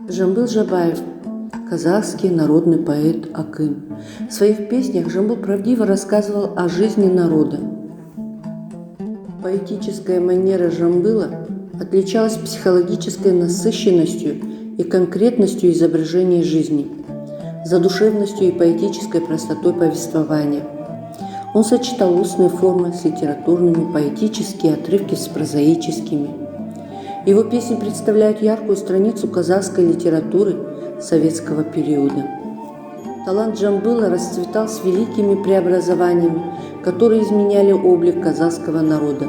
Жамбыл Жабаев – казахский народный поэт акын. В своих песнях Жамбыл правдиво рассказывал о жизни народа. Поэтическая манера Жамбыла отличалась психологической насыщенностью и конкретностью изображения жизни, задушевностью и поэтической простотой повествования. Он сочетал устные формы с литературными, поэтические отрывки с прозаическими. Его песни представляют яркую страницу казахской литературы советского периода. Талант Жамбыла расцветал с великими преобразованиями, которые изменяли облик казахского народа,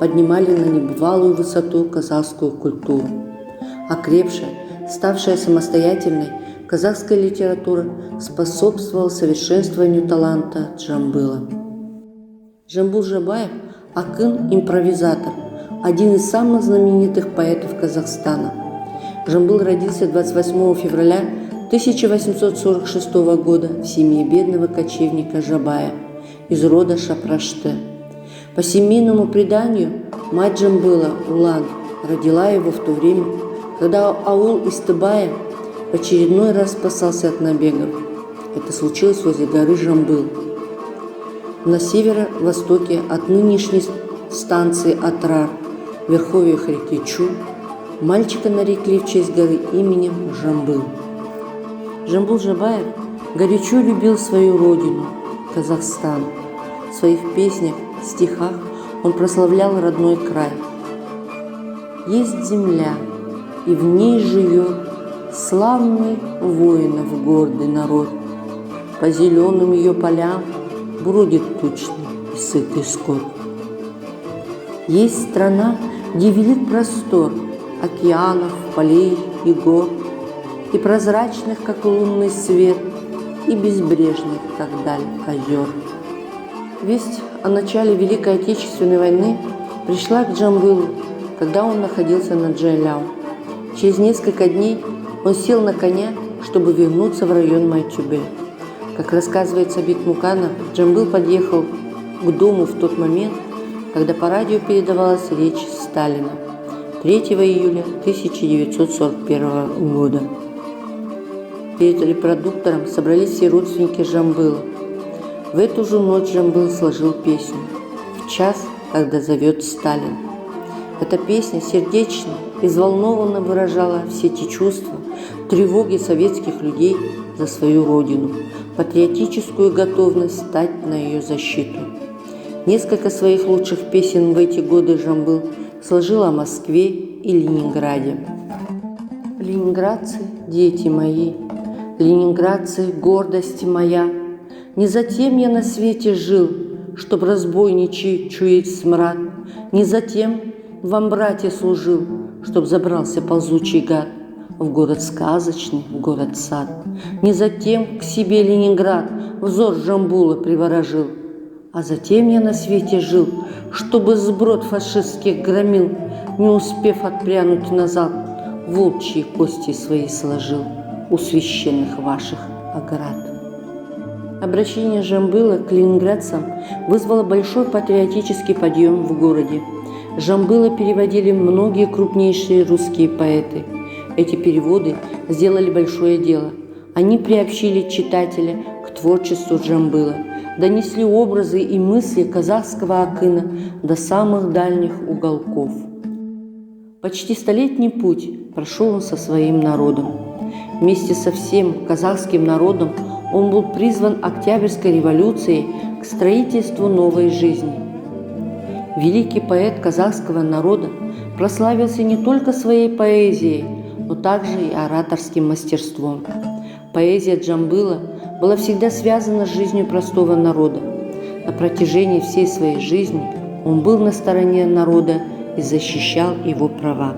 поднимали на небывалую высоту казахскую культуру. Окрепшая, ставшая самостоятельной, казахская литература способствовала совершенствованию таланта Жамбыла. Жамбыл Жабаев – акын-импровизатор, один из самых знаменитых поэтов Казахстана. Жамбыл родился 28 февраля 1846 года в семье бедного кочевника Жабая из рода Шапрашты. По семейному преданию, мать Жамбыла, Улан, родила его в то время, когда аул Истыбая в очередной раз спасался от набегов. Это случилось возле горы Жамбыл, на северо-востоке от нынешней станции Атрар, в верховьях реки Чу. Мальчика нарекли в честь горы именем Жамбыл. Жамбыл Жабаев горячо любил свою родину, Казахстан. В своих песнях, стихах он прославлял родной край. Есть земля, и в ней живет славный воинов гордый народ. По зеленым ее полям бродит тучный и сытый скот. Есть страна, где велик простор океанов, полей и гор, и прозрачных, как лунный свет, и безбрежных, как даль озер. Весть о начале Великой Отечественной войны пришла к Жамбылу, когда он находился на Джайляу. Через несколько дней он сел на коня, чтобы вернуться в район Майтюбе. Как рассказывает Сабит Муканов, Жамбыл подъехал к дому в тот момент, когда по радио передавалась речь Сталина 3 июля 1941 года. Перед репродуктором собрались все родственники Жамбыла. В эту же ночь Жамбыл сложил песню «В час, когда зовет Сталин». Эта песня сердечно и взволнованно выражала все те чувства, тревоги советских людей за свою родину, патриотическую готовность стать на ее защиту. Несколько своих лучших песен в эти годы Жамбыл сложил о Москве и Ленинграде. Ленинградцы, дети мои, ленинградцы, гордость моя, не затем я на свете жил, чтоб разбойничий чуять смрад, не затем вам, братья, служил, чтоб забрался ползучий гад в город сказочный, в город сад. Не затем к себе Ленинград взор Жамбула приворожил, а затем я на свете жил, чтобы сброд фашистских громил, не успев отпрянуть назад, волчьи кости свои сложил у священных ваших оград. Обращение Жамбыла к ленинградцам вызвало большой патриотический подъем в городе. Жамбыла переводили многие крупнейшие русские поэты. Эти переводы сделали большое дело. Они приобщили читателя к творчеству Жамбыла, донесли образы и мысли казахского акына до самых дальних уголков. Почти столетний путь прошел он со своим народом. Вместе со всем казахским народом он был призван Октябрьской революцией к строительству новой жизни. Великий поэт казахского народа прославился не только своей поэзией, но также и ораторским мастерством. Поэзия Жамбыла была всегда связана с жизнью простого народа. На протяжении всей своей жизни он был на стороне народа и защищал его права.